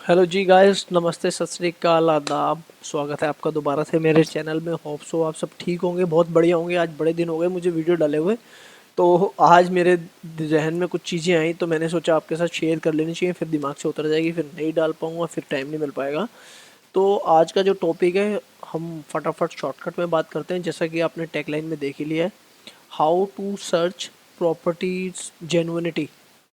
Hello जी guys, नमस्ते, सत श्री अकाल, आदाब। स्वागत है आपका दोबारा से मेरे चैनल में। होप सो आप सब ठीक होंगे, बहुत बढ़िया होंगे। आज बड़े दिन हो गए मुझे वीडियो डाले हुए, तो आज मेरे जहन में कुछ चीज़ें आई तो मैंने सोचा आपके साथ शेयर कर लेनी चाहिए, फिर दिमाग से उतर जाएगी, फिर नहीं डाल पाऊँगा, फिर टाइम नहीं मिल पाएगा। तो आज का जो टॉपिक है, हम फटाफट शॉर्टकट में बात करते हैं। जैसा कि आपने टैगलाइन में देख ही लिया है, how to search properties genuineness.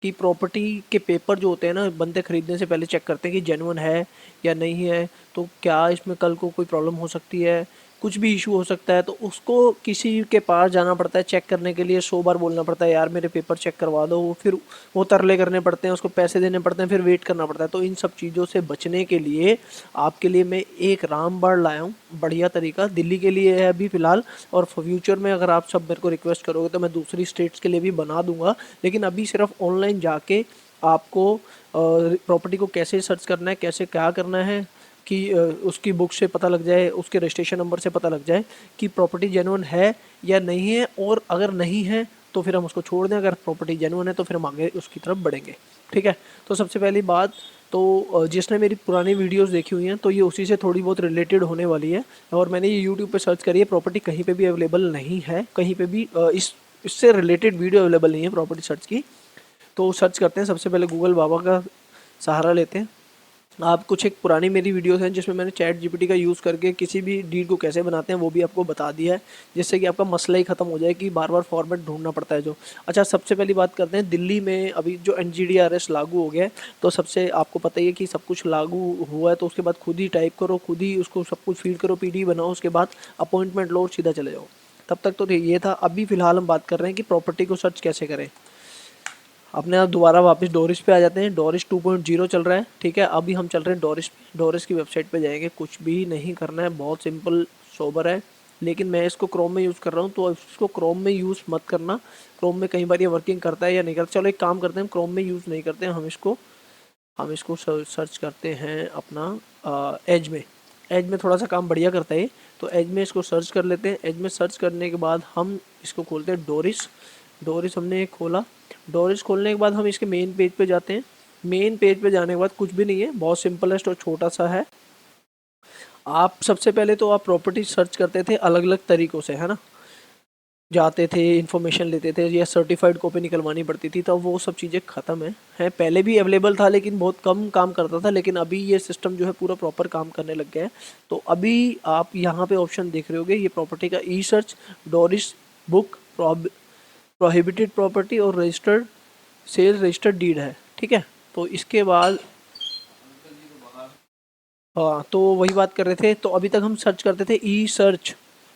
कि प्रॉपर्टी के पेपर जो होते हैं ना, बंदे खरीदने से पहले चेक करते हैं कि जेन्युइन है या नहीं है, तो क्या इसमें कल को कोई प्रॉब्लम हो सकती है, कुछ भी इशू हो सकता है। तो उसको किसी के पास जाना पड़ता है चेक करने के लिए, 100 बार बोलना पड़ता है यार मेरे पेपर चेक करवा दो, फिर वो तरले करने पड़ते हैं, उसको पैसे देने पड़ते हैं, फिर वेट करना पड़ता है। तो इन सब चीज़ों से बचने के लिए आपके लिए मैं एक रामबाण लाया हूँ, बढ़िया तरीका। दिल्ली के लिए है अभी फ़िलहाल, और फ्यूचर में अगर आप सब मेरे को रिक्वेस्ट करोगे तो मैं दूसरी स्टेट्स के लिए भी बना दूंगा। लेकिन अभी सिर्फ ऑनलाइन जाके आपको प्रॉपर्टी को कैसे सर्च करना है, कैसे क्या करना है, कि उसकी बुक से पता लग जाए, उसके रजिस्ट्रेशन नंबर से पता लग जाए कि प्रॉपर्टी जेन्युइन है या नहीं है। और अगर नहीं है तो फिर हम उसको छोड़ दें, अगर प्रॉपर्टी जेन्युइन है तो फिर हम आगे उसकी तरफ बढ़ेंगे। ठीक है। तो सबसे पहली बात, तो जिसने मेरी पुरानी वीडियोस देखी हुई हैं तो ये उसी से थोड़ी बहुत रिलेटेड होने वाली है। और मैंने ये यूट्यूब पे सर्च करी है, प्रॉपर्टी कहीं पे भी अवेलेबल नहीं है, कहीं पे भी इससे रिलेटेड वीडियो अवेलेबल नहीं है प्रॉपर्टी सर्च की। तो सर्च करते हैं, सबसे पहले गूगल बाबा का सहारा लेते हैं। आप कुछ एक पुरानी मेरी वीडियोस हैं जिसमें मैंने चैट जीपीटी का यूज़ करके किसी भी डीड को कैसे बनाते हैं वो भी आपको बता दिया है, जिससे कि आपका मसला ही ख़त्म हो जाए कि बार बार फॉर्मेट ढूंढना पड़ता है जो। अच्छा, सबसे पहली बात करते हैं, दिल्ली में अभी जो NGDRS लागू हो गया है, तो सबसे आपको पता ही है कि सब कुछ लागू हुआ है, तो उसके बाद खुद ही टाइप करो, खुद ही उसको सब कुछ फीड करो, PD बनाओ, उसके बाद अपॉइंटमेंट लो और सीधा चले जाओ। तब तक तो ये था। अभी फ़िलहाल हम बात कर रहे हैं कि प्रॉपर्टी को सर्च कैसे करें। अपने आप दोबारा वापस डोरिस पे आ जाते हैं। डोरिस 2.0 चल रहा है, ठीक है। अभी हम चल रहे हैं डोरिस पे। डोरिस की वेबसाइट पे जाएंगे, कुछ भी नहीं करना है, बहुत सिंपल सोबर है। लेकिन मैं इसको क्रोम में यूज़ कर रहा हूँ, तो इसको क्रोम में यूज़ मत करना। क्रोम में कई बार ये वर्किंग करता है या नहीं करता। चलो एक काम करते हैं, क्रोम में यूज़ नहीं करते हैं, हम इसको सर्च करते हैं अपना एज में। एज में थोड़ा सा काम बढ़िया करता है। तो एज में इसको सर्च कर लेते हैं। एज में सर्च करने के बाद हम इसको खोलते हैं डोरिस। डोरिस हमने खोला। डोरिस खोलने के बाद हम इसके मेन पेज पे जाते हैं। मेन पेज पे जाने के बाद कुछ भी नहीं है, बहुत सिंपलेस्ट और छोटा सा है। आप सबसे पहले तो आप प्रॉपर्टी सर्च करते थे अलग अलग तरीक़ों से, है ना। जाते थे, इन्फॉर्मेशन लेते थे, या सर्टिफाइड कॉपी निकलवानी पड़ती थी, तो वो सब चीज़ें ख़त्म है। पहले भी अवेलेबल था लेकिन बहुत कम काम करता था, लेकिन अभी ये सिस्टम जो है पूरा प्रॉपर काम करने लग गया है। तो अभी आप यहाँ पे ऑप्शन देख रहे होगे, ये प्रॉपर्टी का ई सर्च, डोरिस बुक, प्रोहिबिटेड प्रॉपर्टी और रजिस्टर्ड सेल रजिस्टर्ड डीड है, ठीक है। तो इसके बाद हाँ, तो वही बात कर रहे थे। तो अभी तक हम सर्च करते थे ई सर्च,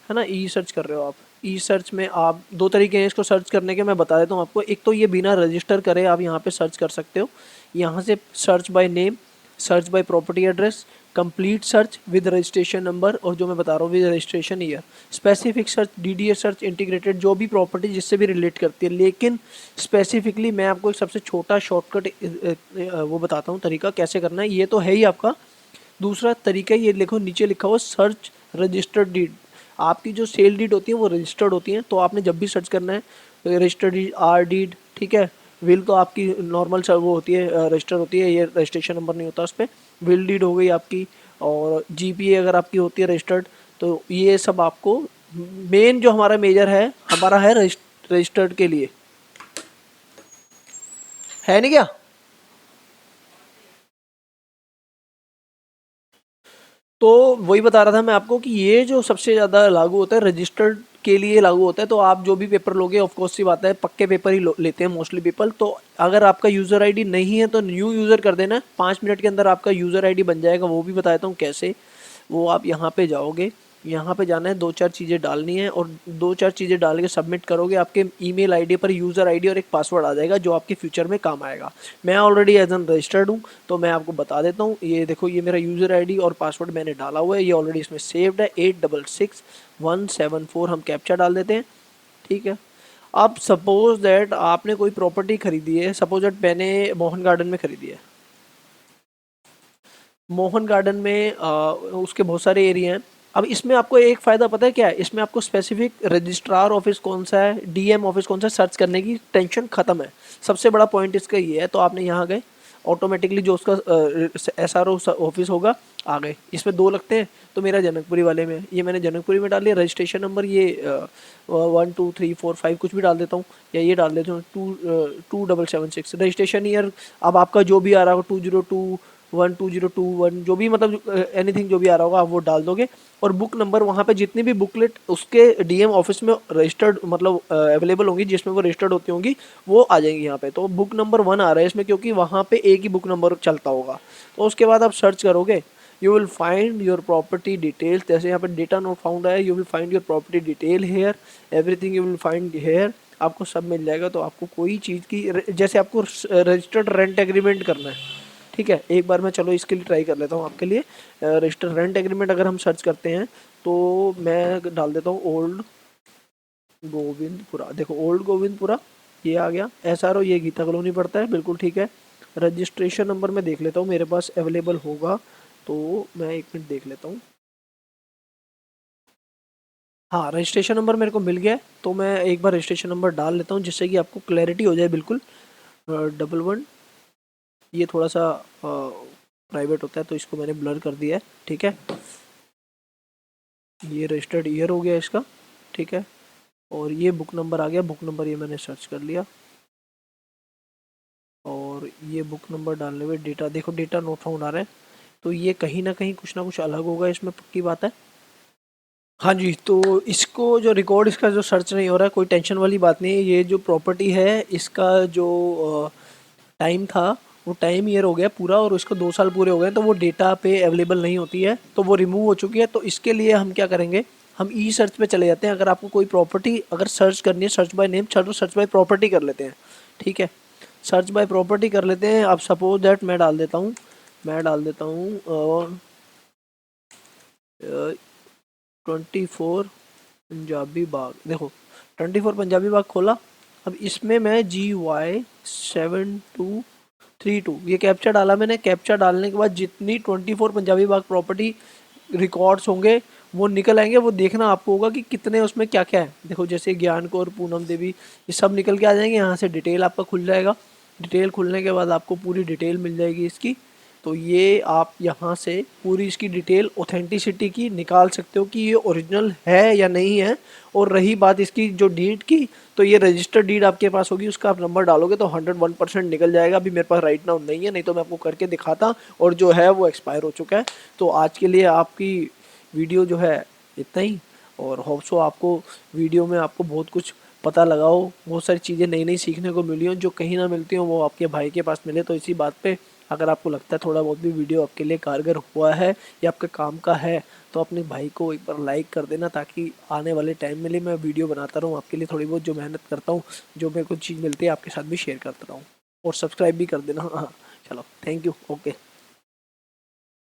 है ना। ई सर्च कर रहे हो आप। ई सर्च में आप दो तरीके हैं इसको सर्च करने के, मैं बता देता हूँ आपको। एक तो ये बिना रजिस्टर करे आप यहाँ पे सर्च कर सकते हो। यहाँ से search by name, search by property address, complete search with registration number, और जो मैं बता रहा हूँ with registration year, specific search, DDA search, integrated, जो भी प्रॉपर्टी जिससे भी रिलेट करती है। लेकिन स्पेसिफिकली मैं आपको एक सबसे छोटा शॉर्टकट वो बताता हूँ तरीका कैसे करना है। ये तो है ही आपका। दूसरा तरीका ये देखो, नीचे लिखा हुआ सर्च रजिस्टर्ड डीड। आपकी जो सेल डीड होती है वो रजिस्टर्ड होती है, तो आपने जब भी सर्च करना है रजिस्टर्ड डीड, आर डीड, ठीक है। विल तो आपकी नॉर्मल वो होती है, रजिस्टर होती है, ये रजिस्ट्रेशन नंबर नहीं होता उस पर। विल डीड हो गई आपकी, और GPA अगर आपकी होती है रजिस्टर्ड। तो ये सब आपको, मेन जो हमारा मेजर है हमारा है रजिस्टर्ड के लिए, है नहीं क्या। तो वही बता रहा था मैं आपको कि ये जो सबसे ज़्यादा लागू होता है रजिस्टर्ड के लिए लागू होता है। तो आप जो भी पेपर लोगे, ऑफ कोर्स सी बात है, पक्के पेपर ही लेते हैं मोस्टली पीपल। तो अगर आपका यूज़र आईडी नहीं है तो न्यू यूज़र कर देना, 5 मिनट के अंदर आपका यूज़र आईडी बन जाएगा। वो भी बताता हूँ कैसे। वो आप यहाँ पे जाओगे, यहाँ पे जाना है, दो चार चीज़ें डालनी है, और दो चार चीज़ें डाल के सबमिट करोगे, आपके ईमेल आईडी पर यूज़र आईडी और एक पासवर्ड आ जाएगा जो आपके फ्यूचर में काम आएगा। मैं ऑलरेडी एज एन रजिस्टर्ड हूँ, तो मैं आपको बता देता हूँ। ये देखो, ये मेरा यूज़र आईडी और पासवर्ड मैंने डाला हुआ है, ये ऑलरेडी इसमें सेव्ड है, 866174। हम कैप्चा डाल देते हैं, ठीक है। अब सपोज दैट आपने कोई प्रॉपर्टी खरीदी है, सपोज दैट मैंने मोहन गार्डन में खरीदी है। मोहन गार्डन में उसके बहुत सारे एरिया हैं। अब इसमें आपको एक फ़ायदा पता है क्या है, इसमें आपको स्पेसिफिक रजिस्ट्रार ऑफिस कौन सा है, DM ऑफिस कौन सा है, सर्च करने की टेंशन ख़त्म है। सबसे बड़ा पॉइंट इसका ये है। तो आपने यहाँ गए, ऑटोमेटिकली जो उसका SRO ऑफिस होगा आ गए। इसमें 2 लगते हैं तो मेरा जनकपुरी वाले में, ये मैंने जनकपुरी में डाल लिया। रजिस्ट्रेशन नंबर ये 1 2 3 4 5 कुछ भी डाल देता हूँ, या ये डाल देता हूँ 2776। रजिस्ट्रेशन ईयर अब आपका जो भी आ रहा होगा 2021 जो भी मतलब एनीथिंग जो भी आ रहा होगा आप वो डाल दोगे। और बुक नंबर वहाँ पे जितनी भी बुकलेट उसके DM ऑफिस में रजिस्टर्ड मतलब अवेलेबल होंगी, जिसमें वो रजिस्टर्ड होती होंगी, वो आ जाएंगी यहाँ पे। तो बुक नंबर 1 आ रहा है इसमें, क्योंकि वहाँ पे एक ही बुक नंबर चलता होगा। तो उसके बाद आप सर्च करोगे, you will find your property details. जैसे यहाँ पे डेटा नॉट फाउंड है, you will find your property detail here, everything you will find here. आपको सब मिल जाएगा। तो आपको कोई चीज़ की, जैसे आपको रजिस्टर्ड रेंट एग्रीमेंट करना है, ठीक है, एक बार मैं चलो इसके लिए ट्राई कर लेता हूँ आपके लिए। रजिस्टर्ड रेंट एग्रीमेंट अगर हम सर्च करते हैं तो मैं डाल देता हूँ ओल्ड गोविंदपुरा। देखो ओल्ड गोविंदपुरा ये आ गया। SRO ये गीता कॉलोनी पड़ता है, बिल्कुल ठीक है। रजिस्ट्रेशन नंबर मैं देख लेता हूँ मेरे पास अवेलेबल होगा, तो मैं 1 मिनट देख लेता हूँ। हाँ, रजिस्ट्रेशन नंबर मेरे को मिल गया है, तो मैं एक बार रजिस्ट्रेशन नंबर डाल लेता हूँ जिससे कि आपको क्लैरिटी हो जाए बिल्कुल। 11, ये थोड़ा सा प्राइवेट होता है तो इसको मैंने ब्लर कर दिया है, ठीक है। ये रजिस्टर्ड ईयर हो गया इसका, ठीक है। और ये बुक नंबर आ गया, बुक नंबर ये मैंने सर्च कर लिया। और ये बुक नंबर डालने में डेटा, देखो डेटा नोट फाउंड आ रहा है, तो ये कहीं ना कुछ अलग होगा इसमें, पक्की बात है। हाँ जी, तो इसको जो रिकॉर्ड इसका जो सर्च नहीं हो रहा है, कोई टेंशन वाली बात नहीं है। ये जो प्रॉपर्टी है इसका जो टाइम था वो टाइम ईयर हो गया पूरा, और उसको 2 साल पूरे हो गए, तो वो डेटा पे अवेलेबल नहीं होती है, तो वो रिमूव हो चुकी है। तो इसके लिए हम क्या करेंगे, हम ई सर्च पे चले जाते हैं। अगर आपको कोई प्रॉपर्टी अगर सर्च करनी है, सर्च बाय नेम छोड़ो, सर्च बाय प्रॉपर्टी कर लेते हैं, ठीक है। सर्च बाय प्रॉपर्टी कर लेते हैं। अब सपोज दैट मैं डाल देता हूँ, 24 पंजाबी बाग। देखो 24 पंजाबी बाग खोला। अब इसमें मैं GY7232 ये कैप्चा डाला मैंने। कैप्चा डालने के बाद जितनी 24 पंजाबी बाग प्रॉपर्टी रिकॉर्ड्स होंगे वो निकल आएंगे। वो देखना आपको होगा कि कितने उसमें क्या क्या है। देखो जैसे ज्ञान कौर, पूनम देवी, ये सब निकल के आ जाएंगे। यहाँ से डिटेल आपका खुल जाएगा। डिटेल खुलने के बाद आपको पूरी डिटेल मिल जाएगी इसकी। तो ये आप यहाँ से पूरी इसकी डिटेल ऑथेंटिसिटी की निकाल सकते हो कि ये ओरिजिनल है या नहीं है। और रही बात इसकी जो डीड की, तो ये रजिस्टर्ड डीड आपके पास होगी, उसका आप नंबर डालोगे तो 101% निकल जाएगा। अभी मेरे पास राइट नाउ नहीं है, नहीं तो मैं आपको करके दिखाता, और जो है वो एक्सपायर हो चुका है। तो आज के लिए आपकी वीडियो जो है इतना ही, और होप सो आपको वीडियो में आपको बहुत कुछ पता लगा हो, बहुत सारी चीज़ें नई नई सीखने को मिली हो, जो कहीं ना मिलती हो वो आपके भाई के पास मिले। तो इसी बात पे अगर आपको लगता है थोड़ा बहुत भी वीडियो आपके लिए कारगर हुआ है या आपके काम का है, तो अपने भाई को एक बार लाइक कर देना, ताकि आने वाले टाइम में लिए मैं वीडियो बनाता रहूँ आपके लिए। थोड़ी बहुत जो मेहनत करता हूँ, जो मेरे को चीज़ मिलती है, आपके साथ भी शेयर करता रहूँ। और सब्सक्राइब भी कर देना। हाँ, चलो, थैंक यू, ओके।